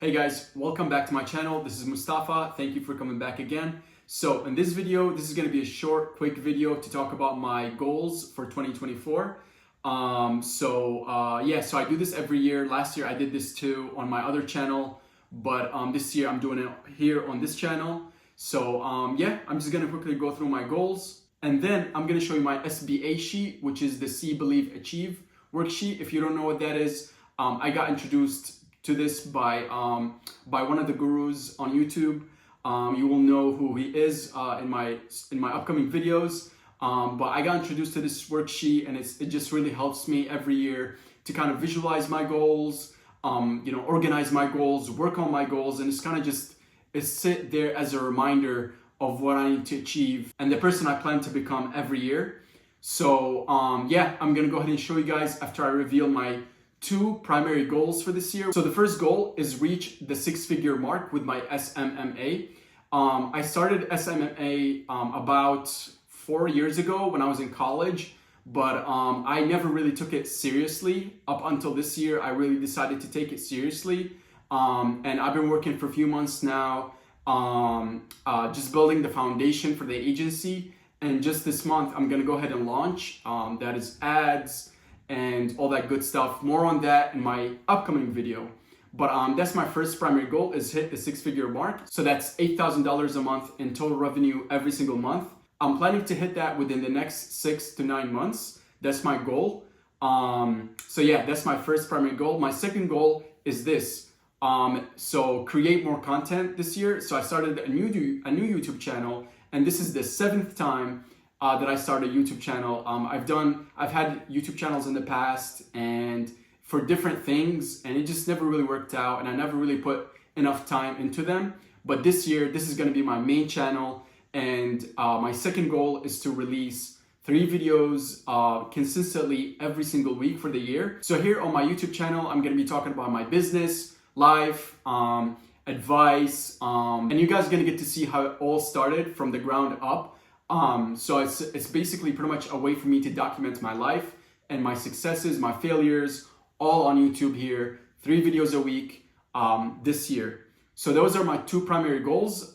Hey guys, welcome back to my channel. This is Mustafa. Thank you for coming back again. So in this video, this is going to be a short, quick video to talk about my goals for 2024. So I do this every year. Last year I did this too on my other channel, but this year I'm doing it here on this channel. So I'm just going to quickly go through my goals, and then I'm going to show you my SBA sheet, which is the See, Believe, Achieve worksheet. If you don't know what that is, I got introduced to this by one of the gurus on YouTube. You will know who he is in my upcoming videos. But I got introduced to this worksheet, and it just really helps me every year to kind of visualize my goals, organize my goals, work on my goals, and it's kind of sit there as a reminder of what I need to achieve and the person I plan to become every year. So I'm gonna go ahead and show you guys after I reveal my two primary goals for this year. So the first goal is reach the six-figure mark with my SMMA. I started SMMA about 4 years ago when I was in college, but I never really took it seriously. Up until this year, I really decided to take it seriously. And I've been working for a few months now, just building the foundation for the agency. And just this month, I'm gonna go ahead and launch. That is ads and all that good stuff. More on that in my upcoming video. But that's my first primary goal, is hit the six-figure mark. So that's $8,000 a month in total revenue every single month. I'm planning to hit that within the next 6 to 9 months. That's my goal. That's my first primary goal. My second goal is this. So create more content this year. So I started a new YouTube channel, and this is the 7th time that I started a YouTube channel. I've had YouTube channels in the past and for different things, and it just never really worked out, and I never really put enough time into them. But this year, this is gonna be my main channel, and my second goal is to release 3 videos consistently every single week for the year. So here on my YouTube channel, I'm gonna be talking about my business, life, advice, and you guys are gonna get to see how it all started from the ground up. So it's basically pretty much a way for me to document my life and my successes, my failures, all on YouTube here. 3 videos a week this year. So those are my 2 primary goals.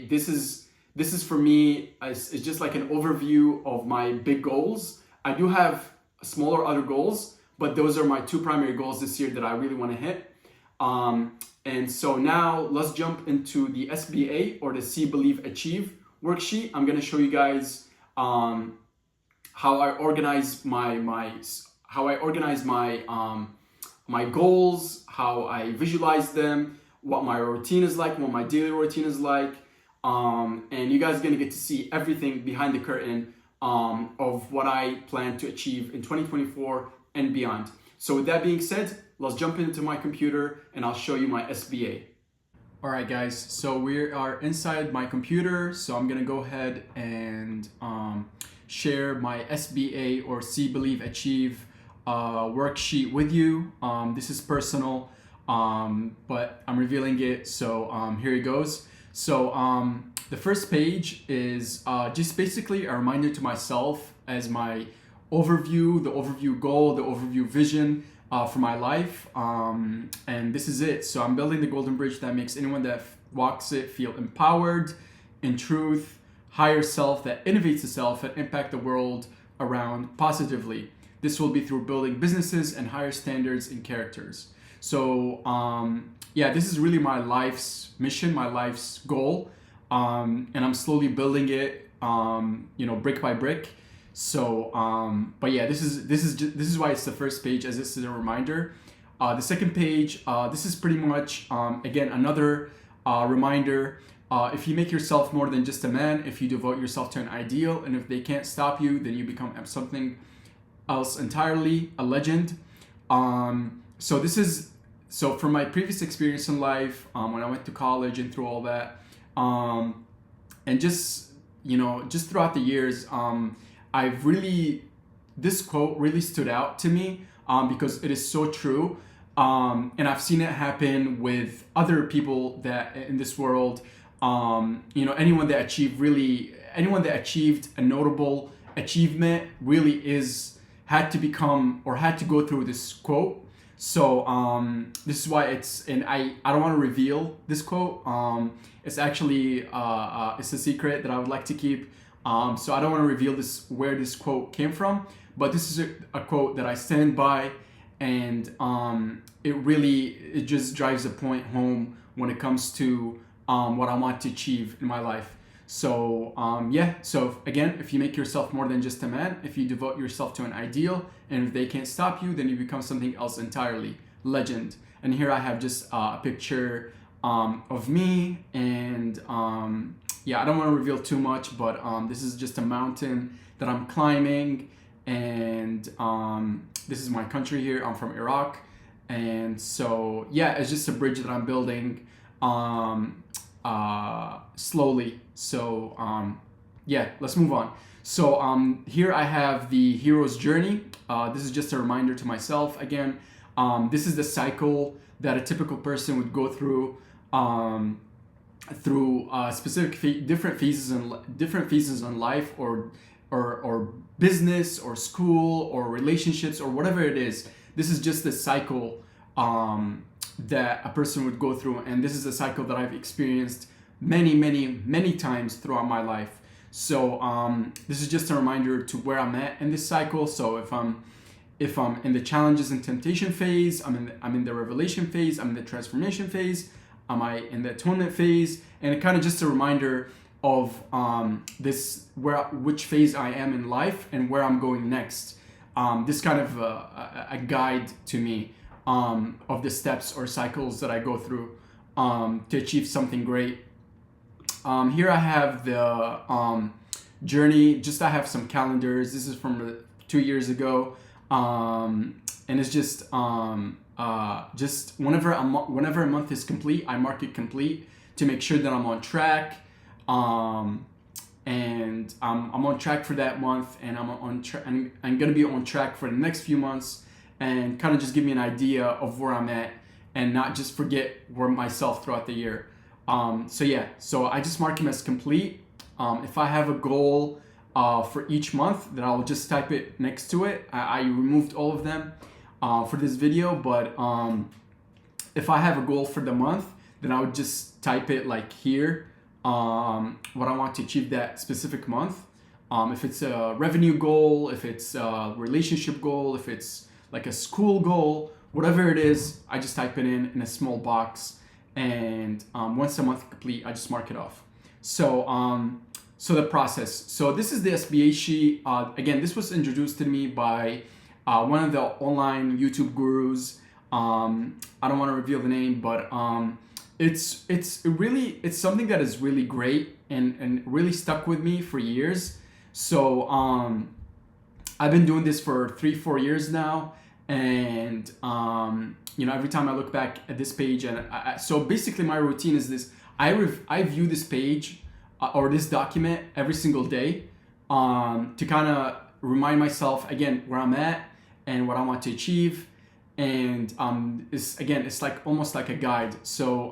This is for me, it's just like an overview of my big goals. I do have smaller other goals, but those are my 2 primary goals this year that I really want to hit. And so now let's jump into the SBA, or the See, Believe, Achieve worksheet. I'm going to show you guys how I organize my goals, how I visualize them, what my routine is like, what my daily routine is like, and you guys are going to get to see everything behind the curtain of what I plan to achieve in 2024 and beyond. So with that being said, let's jump into my computer and I'll show you my SBA. All right, guys, so we are inside my computer. So I'm gonna go ahead and share my SBA, or See, Believe, Achieve worksheet with you. This is personal, but I'm revealing it. So here it goes. So the first page is just basically a reminder to myself as my overview, the overview goal, the overview vision for my life, and this is it. So I'm building the golden bridge that makes anyone that walks it feel empowered, in truth, higher self that innovates itself and impact the world around positively. This will be through building businesses and higher standards and characters. So this is really my life's mission, my life's goal, and I'm slowly building it, brick by brick. So, this is why it's the first page, as this is a reminder. The second page, this is pretty much, again, another reminder. If you make yourself more than just a man, if you devote yourself to an ideal, and if they can't stop you, then you become something else entirely, a legend. So from my previous experience in life, when I went to college and through all that, and just throughout the years, this quote really stood out to me because it is so true. And I've seen it happen with other people that in this world, anyone that achieved a notable achievement really had to go through this quote. So this is why and I don't want to reveal this quote. It's actually it's a secret that I would like to keep. So I don't want to reveal where this quote came from, but this is a quote that I stand by, and it just drives a point home when it comes to what I want to achieve in my life. So yeah, so again, if you make yourself more than just a man, if you devote yourself to an ideal, and if they can't stop you, then you become something else entirely. Legend. And here I have just a picture of me, and yeah, I don't want to reveal too much, but this is just a mountain that I'm climbing, and this is my country here. I'm from Iraq, and so yeah, it's just a bridge that I'm building slowly. So yeah, let's move on. So here I have the hero's journey. This is just a reminder to myself again. This is the cycle that a typical person would go through specific different phases in life, or business, or school, or relationships, or whatever it is. This is just the cycle that a person would go through, and this is a cycle that I've experienced many times throughout my life. So this is just a reminder to where I'm at in this cycle. So if I'm in the challenges and temptation phase, I'm in the revelation phase, I'm in the transformation phase, am I in the atonement phase, and it kind of just a reminder of which phase I am in life and where I'm going next. This kind of a guide to me of the steps or cycles that I go through to achieve something great. Here I have the journey. I have some calendars. This is from 2 years ago, and it's just whenever a month is complete, I mark it complete to make sure that I'm on track. And I'm on track for that month, and I'm gonna be on track for the next few months, and kind of just give me an idea of where I'm at, and not just forget myself throughout the year. So yeah, so I just mark them as complete. If I have a goal for each month, then I'll just type it next to it. I removed all of them for this video, but if I have a goal for the month, then I would just type it like here, what I want to achieve that specific month. If it's a revenue goal, if it's a relationship goal, if it's like a school goal, whatever it is, I just type it in a small box, and once the month complete, I just mark it off. So the process. So this is the SBA sheet. Again, this was introduced to me by one of the online YouTube gurus. I don't want to reveal the name, but it's something that is really great and really stuck with me for years. So I've been doing this for 3-4 years now, and every time I look back at this page, and so basically my routine is this: I view this page or this document every single day to kind of remind myself again where I'm at and what I want to achieve. And it's like almost like a guide. So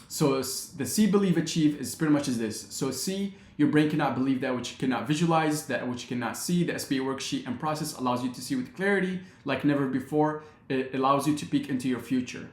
the see, believe, achieve is pretty much this. So C, your brain cannot believe that which you cannot visualize, that which you cannot see. The SBA worksheet and process allows you to see with clarity like never before. It allows you to peek into your future.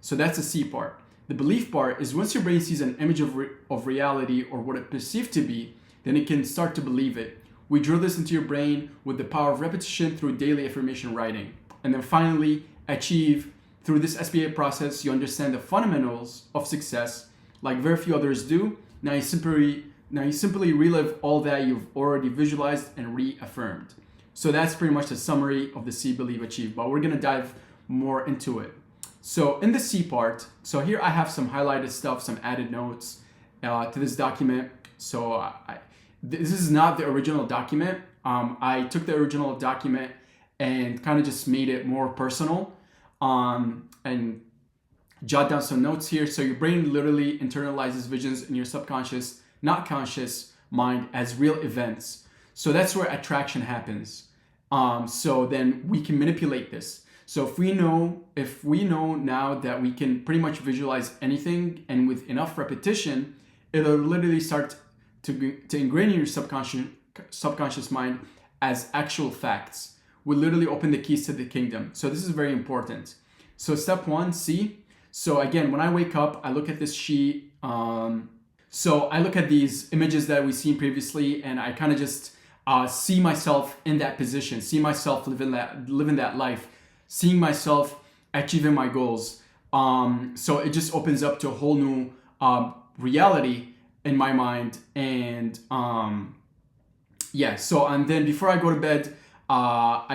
So that's the C part. The belief part is once your brain sees an image of reality or what it perceived to be, then it can start to believe it. We drill this into your brain with the power of repetition through daily affirmation writing. And then finally, achieve. Through this SBA process, you understand the fundamentals of success like very few others do. Now you simply relive all that you've already visualized and reaffirmed. So that's pretty much the summary of the See, Believe, Achieve, but we're gonna dive more into it. So in the C part, so here I have some highlighted stuff, some added notes to this document. So this is not the original document. I took the original document and kind of just made it more personal, and jot down some notes here. So your brain literally internalizes visions in your subconscious, not conscious mind as real events. So that's where attraction happens. So then we can manipulate this. So if we know now that we can pretty much visualize anything, and with enough repetition, it'll literally start to ingrain in your subconscious mind as actual facts. We literally open the keys to the kingdom. So this is very important. So step one, see. So again, when I wake up, I look at this sheet. So I look at these images that we've seen previously, and I kind of just see myself in that position, see myself living that life, seeing myself achieving my goals. So it just opens up to a whole new reality in my mind. And yeah, so and then before I go to bed, I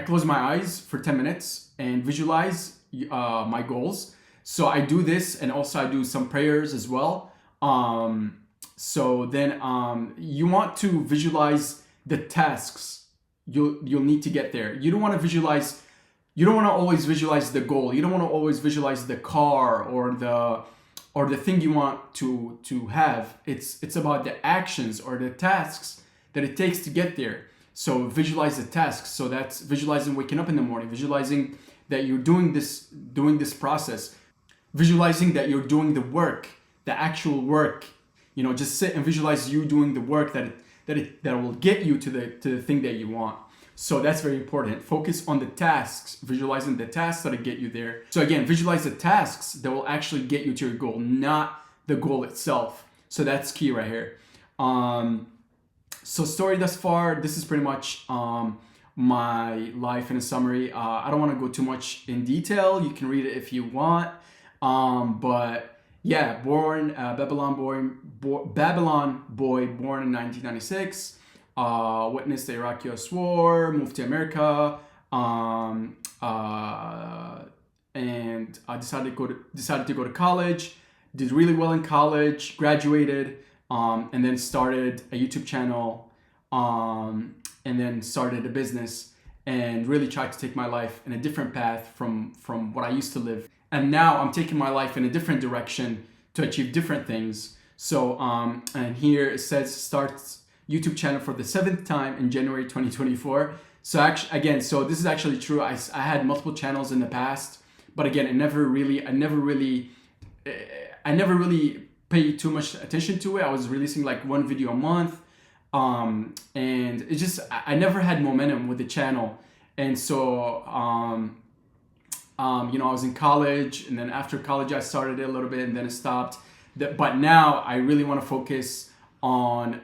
close my eyes for 10 minutes and visualize my goals. So I do this, and also I do some prayers as well. So then you want to visualize the tasks you'll need to get there. You don't want to always visualize the goal. You don't want to always visualize the car or the thing you want to have. It's about the actions or the tasks that it takes to get there. So visualize the tasks. So that's visualizing waking up in the morning, visualizing that you're doing this process, visualizing that you're doing the work, the actual work. You know, just sit and visualize you doing the work that will get you to the thing that you want. So that's very important. Focus on the tasks, visualizing the tasks that'll get you there. So again, visualize the tasks that will actually get you to your goal, not the goal itself. So that's key right here. So story thus far, this is pretty much my life in a summary. I don't want to go too much in detail. You can read it if you want. But yeah, Babylon boy, born in 1996. Witnessed the Iraq-US war, moved to America, and I decided to go to college. Did really well in college, graduated, and then started a YouTube channel, and then started a business, and really tried to take my life in a different path from what I used to live. And now I'm taking my life in a different direction to achieve different things. So, and here it says starts YouTube channel for the 7th time in January 2024. So actually, again, so this is actually true. I had multiple channels in the past, but again, I never really paid too much attention to it. I was releasing like one video a month, and it just, I never had momentum with the channel. And so, you know, I was in college, and then after college, I started it a little bit, and then it stopped. But now I really want to focus on,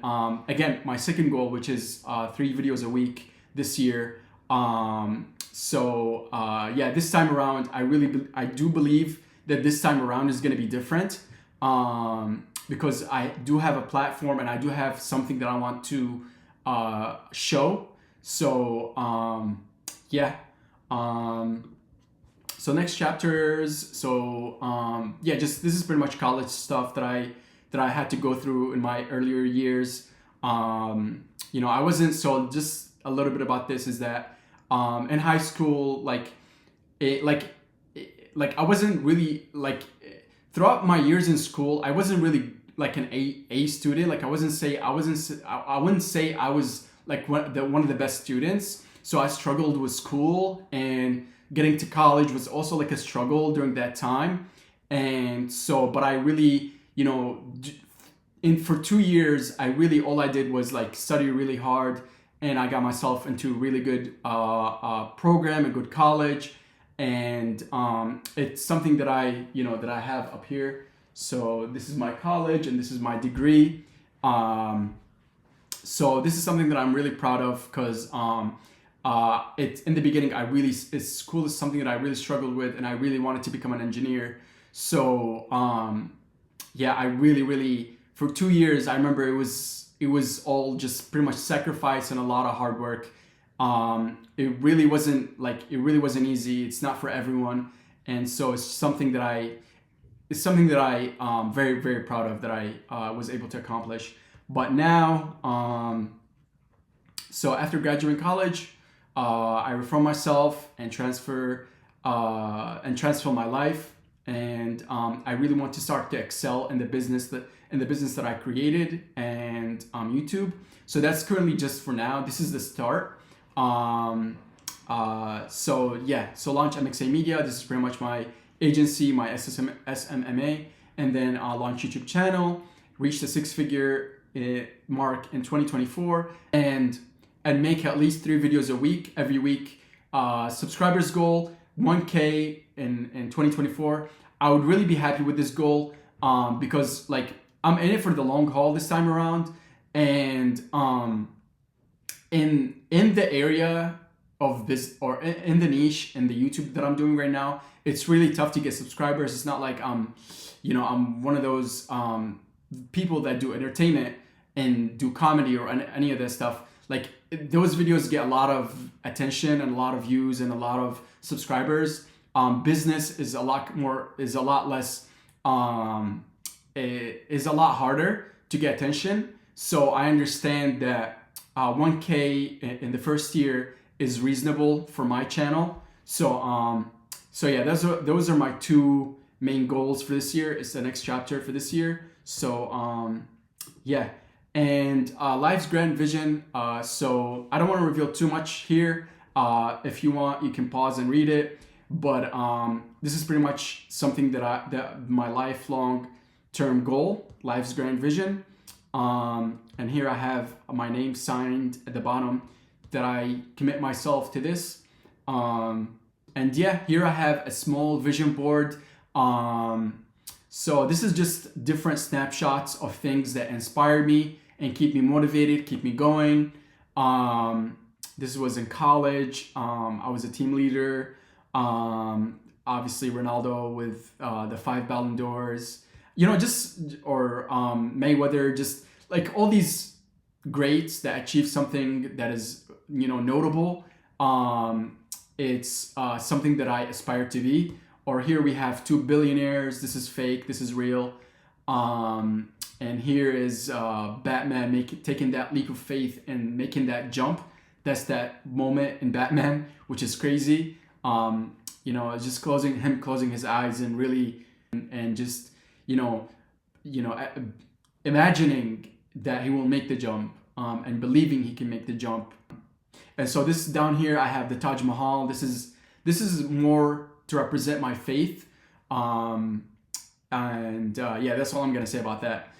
again, my second goal, which is 3 videos a week this year. Yeah, this time around, I do believe that this time around is going to be different, because I do have a platform and I do have something that I want to show. So yeah. So next chapters. So yeah, just this is pretty much college stuff that I had to go through in my earlier years. You know, I wasn't, so just a little bit about this is that in high school, I wasn't really throughout my years in school, I wasn't really like an A student. Like I wouldn't say I was like one of the best students. So I struggled with school, and getting to college was also like a struggle during that time. And so, but I really, you know, for 2 years, all I did was like study really hard, and I got myself into a really good program, a good college. And it's something that I have up here. So this is my college, and this is my degree. So this is something that I'm really proud of, because it's in the beginning, school is something that I really struggled with, and I really wanted to become an engineer. So yeah, I really for 2 years, I remember it was all just pretty much sacrifice and a lot of hard work. It really wasn't easy. It's not for everyone. And so it's something that I very, very proud of, that I was able to accomplish. But now, so after graduating college, I reform myself and transfer my life. And I really want to start to excel in the business that I created, and YouTube. So that's currently just for now. This is the start. So yeah, so launch MXA Media. This is pretty much my agency, my SMMA, and then launch YouTube channel, reach the 6-figure mark in 2024, and make at least 3 videos a week, every week. Subscribers goal 1K in 2024, I would really be happy with this goal, because like I'm in it for the long haul this time around. And in the area of this, or in the niche in the YouTube that I'm doing right now, it's really tough to get subscribers. It's not like I'm one of those people that do entertainment and do comedy or any of that stuff. Like those videos get a lot of attention and a lot of views and a lot of subscribers. Business is a lot less, is a lot harder to get attention. So I understand that 1K in the first year is reasonable for my channel. So yeah, those are my two main goals for this year. It's the next chapter for this year. So yeah, and life's grand vision. So I don't want to reveal too much here. If you want, you can pause and read it. But this is pretty much something that my lifelong term goal, life's grand vision. And here I have my name signed at the bottom that I commit myself to this. And yeah, here I have a small vision board. So this is just different snapshots of things that inspire me and keep me motivated, keep me going. This was in college. I was a team leader. Obviously Ronaldo with the 5 Ballon d'Ors, or Mayweather, just like all these greats that achieve something that is, notable. It's something that I aspire to be. Or here we have 2 billionaires. This is fake. This is real. And here is Batman taking that leap of faith and making that jump. That's that moment in Batman, which is crazy. It's just closing his eyes and really, and just, imagining that he will make the jump, and believing he can make the jump. And so this down here, I have the Taj Mahal. This is more to represent my faith. Yeah, that's all I'm gonna say about that.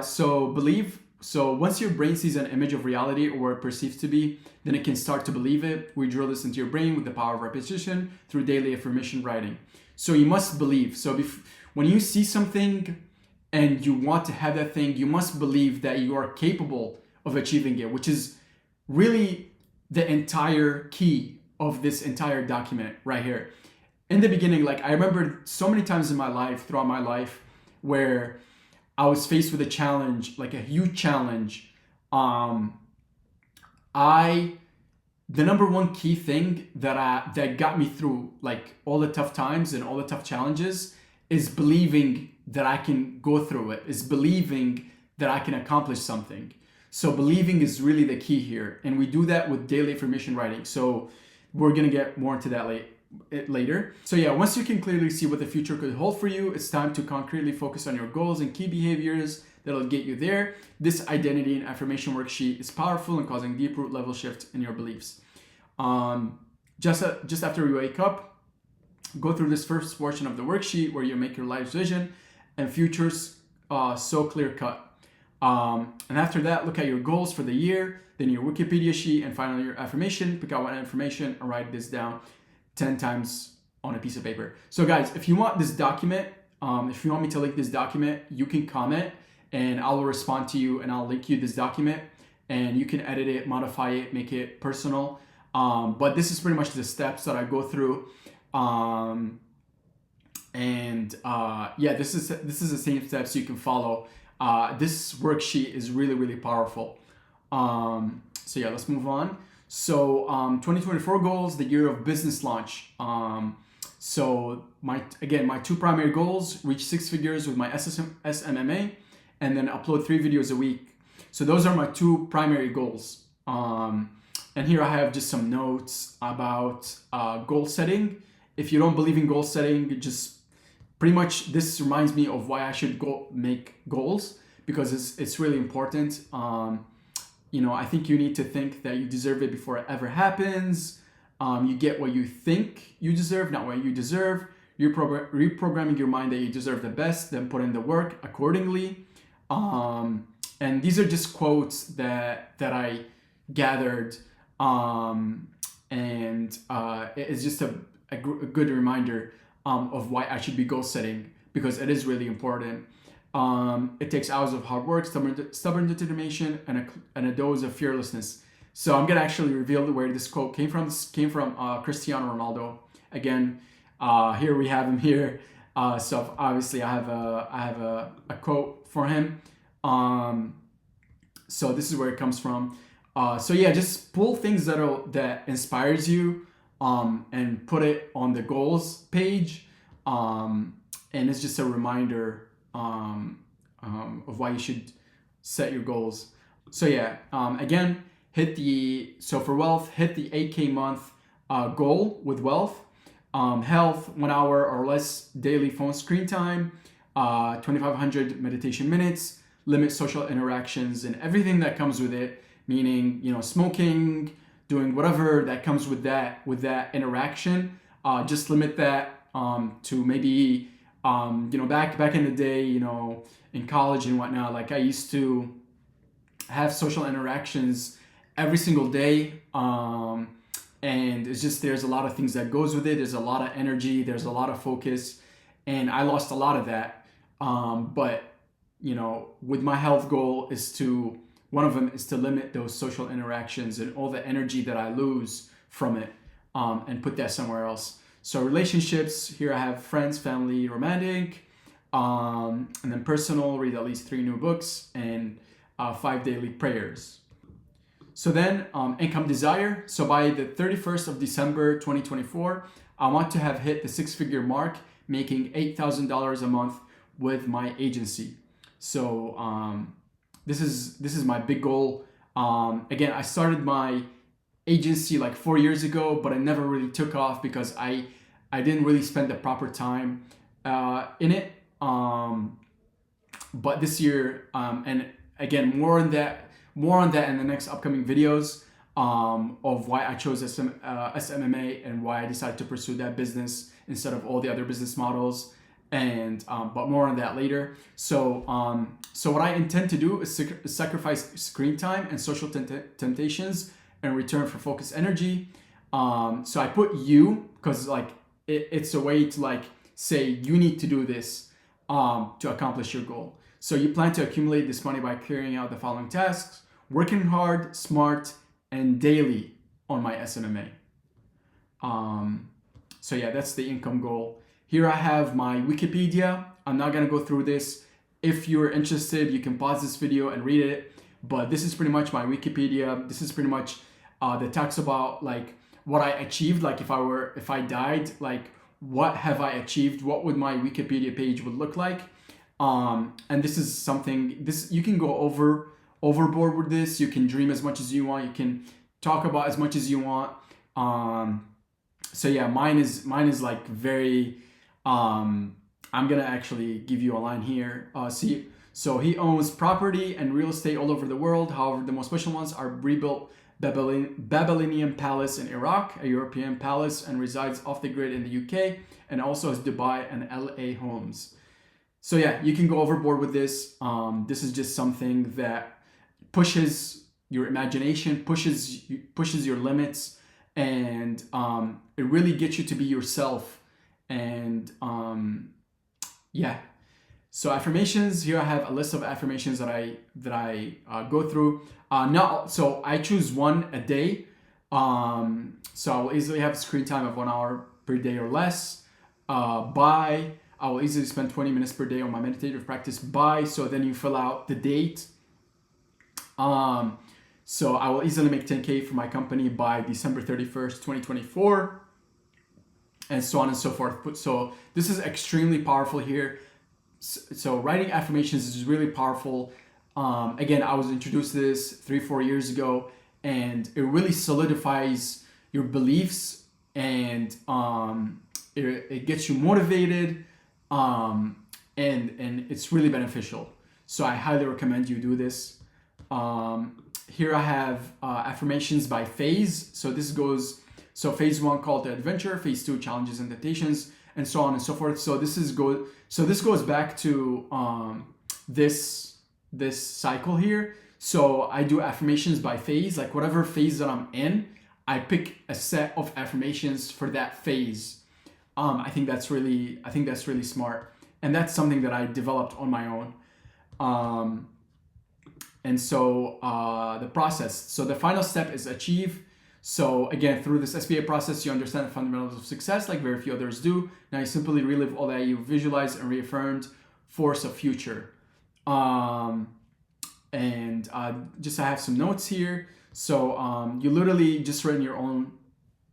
So believe. So once your brain sees an image of reality or what it perceives to be, then it can start to believe it. We drill this into your brain with the power of repetition through daily affirmation writing. So you must believe. So when you see something and you want to have that thing, you must believe that you are capable of achieving it, which is really the entire key of this entire document right here. In the beginning, like I remember so many times in my life, throughout my life, where I was faced with a challenge, like a huge challenge. The number one key thing that got me through like all the tough times and all the tough challenges is believing that I can go through it, is believing that I can accomplish something. So believing is really the key here. And we do that with daily affirmation writing. So we're gonna get more into that later. So yeah, once you can clearly see what the future could hold for you, it's time to concretely focus on your goals and key behaviors that'll get you there. This identity and affirmation worksheet is powerful in causing deep root level shift in your beliefs. Just after you wake up, go through this first portion of the worksheet where you make your life's vision and futures so clear cut. And after that, look at your goals for the year, then your Wikipedia sheet, and finally your affirmation. Pick out one affirmation and write this down 10 times on a piece of paper. So guys, if you want this document, if you want me to link this document, you can comment and I will respond to you and I'll link you this document and you can edit it, modify it, make it personal. But this is pretty much the steps that I go through. Yeah, this is the same steps you can follow. This worksheet is really, really powerful. So yeah, let's move on. So 2024 goals, the year of business launch. So my two primary goals: reach 6 figures with my SMMA, and then upload 3 videos a week. So those are my two primary goals. And here I have just some notes about goal setting. If you don't believe in goal setting, just pretty much this reminds me of why I should go make goals, because it's really important. I think you need to think that you deserve it before it ever happens. You get what you think you deserve, not what you deserve. You're reprogramming your mind that you deserve the best, then put in the work accordingly. And these are just quotes that I gathered. It's just a good reminder of why I should be goal setting, because it is really important. It takes hours of hard work, stubborn determination, and a dose of fearlessness. So I'm gonna actually reveal where this quote came from. This came from Cristiano Ronaldo. Again, here we have him here. So obviously I have a quote for him. So this is where it comes from. So yeah, just pull things that inspires you, and put it on the goals page, and it's just a reminder of why you should set your goals. So yeah, again, for wealth, hit the 8K month goal with wealth. Health, 1 hour or less daily phone screen time, 2,500 meditation minutes, limit social interactions and everything that comes with it, meaning, smoking, doing whatever that comes with that interaction. Just limit that to maybe, back in the day, in college and whatnot, like I used to have social interactions every single day. And it's just, there's a lot of things that goes with it. There's a lot of energy, there's a lot of focus, and I lost a lot of that. But with my health goal one of them is to limit those social interactions and all the energy that I lose from it, and put that somewhere else. So relationships, here I have friends, family, romantic, and then personal, read at least 3 new books, and 5 daily prayers. So then income desire. So by the 31st of December 2024, I want to have hit the 6-figure mark, making $8,000 a month with my agency. So this is my big goal. Again, I started my agency like 4 years ago, but I never really took off because I didn't really spend the proper time in it. But this year, and again, more on that in the next upcoming videos, of why I chose SMMA and why I decided to pursue that business instead of all the other business models. And but more on that later. So what I intend to do is sacrifice screen time and social temptations in return for focused energy. So I put you because like it's a way to like say you need to do this to accomplish your goal. So you plan to accumulate this money by carrying out the following tasks: working hard, smart, and daily on my SMMA. So yeah, that's the income goal. Here I have my Wikipedia. I'm not gonna go through this. If you're interested, you can pause this video and read it. But this is pretty much my Wikipedia. This is pretty much that talks about like what I achieved. Like if I died, like what have I achieved? What would my Wikipedia page would look like? And this is something, you can go overboard with this. You can dream as much as you want. You can talk about as much as you want. So yeah, mine is like very, I'm gonna actually give you a line here. So he owns property and real estate all over the world. However, the most special ones are rebuilt Babylonian palace in Iraq, a European palace, and resides off the grid in the UK, and also has Dubai and LA homes. So yeah, you can go overboard with this. This is just something that pushes your imagination, pushes your limits, and it really gets you to be yourself. And yeah. So affirmations, here I have a list of affirmations that I go through. So I choose one a day. So I will easily have a screen time of 1 hour per day or less. I will easily spend 20 minutes per day on my meditative practice so then you fill out the date. So I will easily make 10K for my company by December 31st, 2024, and so on and so forth. So this is extremely powerful here. So writing affirmations is really powerful. Again, I was introduced to this 3-4 years ago, and it really solidifies your beliefs, and it gets you motivated, and it's really beneficial. So I highly recommend you do this. Here I have affirmations by phase. So phase 1, call to adventure, phase 2, challenges and temptations, and so on and so forth. So this goes back to this cycle here. So I do affirmations by phase, like whatever phase that I'm in, I pick a set of affirmations for that phase. I think that's really smart, and that's something that I developed on my own. And so the process. So the final step is achieve. So again, through this SBA process, you understand the fundamentals of success like very few others do. Now you simply relive all that you visualized and reaffirmed force of future. And just I have some notes here. So you literally just write in your own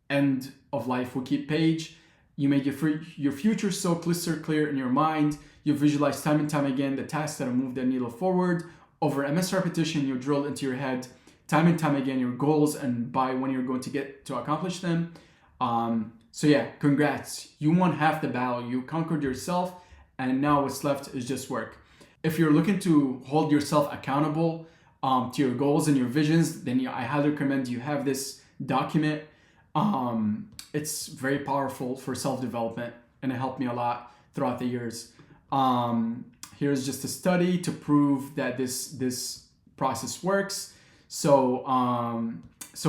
end of life wiki page. You made your future so crystal clear in your mind. You visualize time and time again the tasks that will move the needle forward. Over MS repetition, you drilled into your head time and time again your goals and by when you're going to get to accomplish them. So yeah, congrats. You won half the battle. You conquered yourself, and now what's left is just work. If you're looking to hold yourself accountable to your goals and your visions, then I highly recommend you have this document. It's very powerful for self-development, and it helped me a lot throughout the years. Here's just a study to prove that this process works. So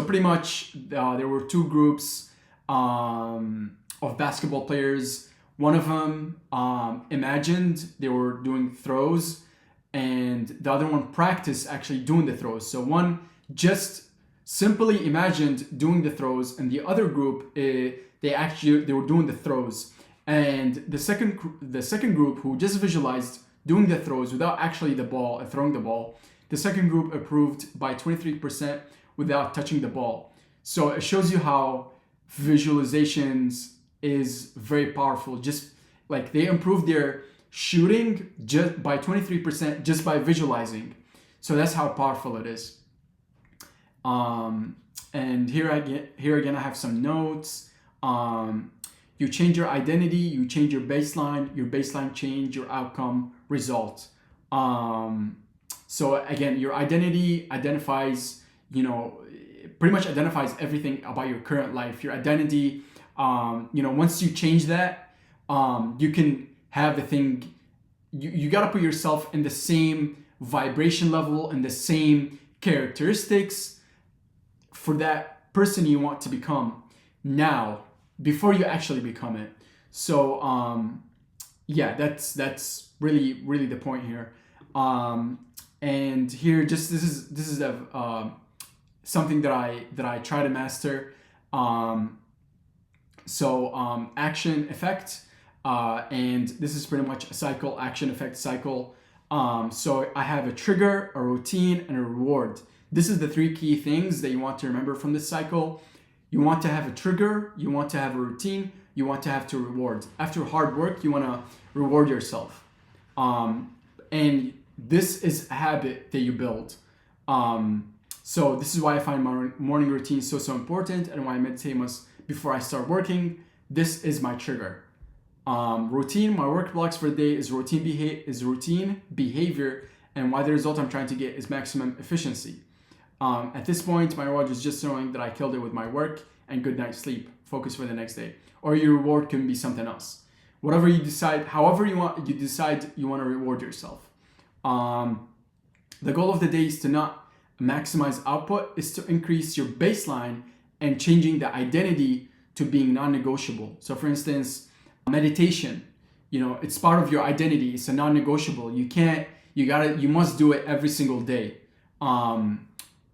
pretty much there were two groups of basketball players. One of them imagined they were doing throws, and the other one practiced actually doing the throws. So one just simply imagined doing the throws, and the other group they were doing the throws. And the second group who just visualized doing the throws without actually throwing the ball, the second group improved by 23% without touching the ball. So it shows you how visualizations is very powerful. Just like they improved their shooting just by 23% just by visualizing. So that's how powerful it is. And here again I have some notes. You change your identity, you change your baseline change your outcome result. So again, your identity identifies, pretty much identifies everything about your current life. Your identity, once you change that, you can have the thing, you got to put yourself in the same vibration level and the same characteristics for that person you want to become now, before you actually become it. So yeah, that's really the point here. And here, just this is something that I try to master. Action effect, and this is pretty much a cycle, action effect cycle. So I have a trigger, a routine, and a reward. This is the three key things that you want to remember from this cycle. You want to have a trigger, you want to have a routine, you want to have two rewards. After hard work, you want to reward yourself. And this is a habit that you build. So this is why I find my morning routine so important, and why I meditate before I start working. This is my trigger. Routine, my work blocks for the day is routine behavior, and why the result I'm trying to get is maximum efficiency. At this point, my reward is just knowing that I killed it with my work and good night's sleep. Focus for the next day. Or your reward can be something else. Whatever you decide, however you want to reward yourself. The goal of the day is to not maximize output, is to increase your baseline and changing the identity to being non-negotiable. So for instance, meditation, it's part of your identity. It's a non-negotiable. You must do it every single day.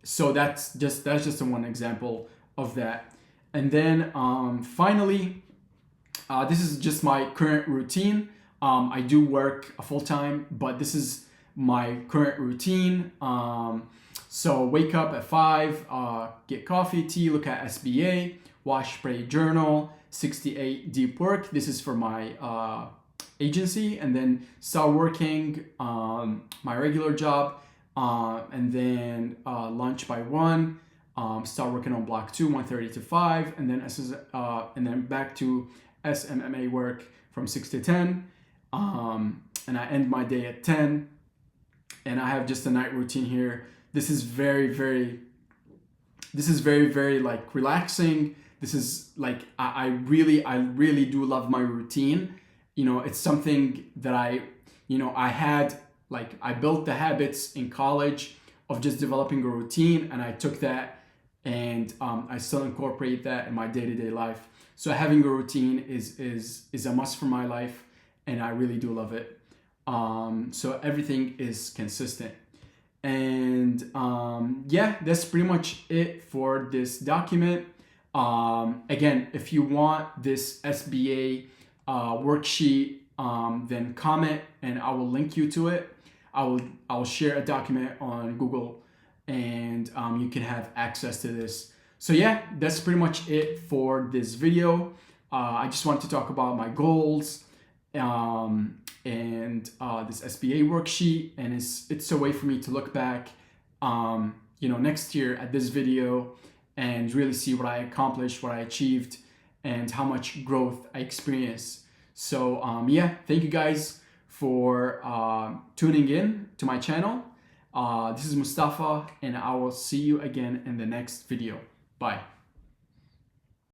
So that's just one example of that. And then finally, this is just my current routine. I do work full time, but this is my current routine. So wake up at 5, get coffee, tea, look at SBA, wash, pray, journal, 68 deep work. This is for my agency, and then start working my regular job, and then lunch by 1. Start working on block 2, 1:30 to 5, and then back to SMMA work from 6 to 10, and I end my day at 10. And I have just a night routine here. This is very like relaxing. This is like I really do love my routine. It's something that I built the habits in college of just developing a routine, and I took that and I still incorporate that in my day-to-day life. So having a routine is a must for my life, and I really do love it. So everything is consistent. And yeah, that's pretty much it for this document. Again, if you want this SBA worksheet, then comment and I will link you to it. I will share a document on Google, and you can have access to this. So yeah, that's pretty much it for this video. I just wanted to talk about my goals and this SBA worksheet, and it's a way for me to look back next year at this video and really see what I accomplished, what I achieved, and how much growth I experienced. So yeah, thank you guys for tuning in to my channel. This is Mustafa, and I will see you again in the next video. Bye.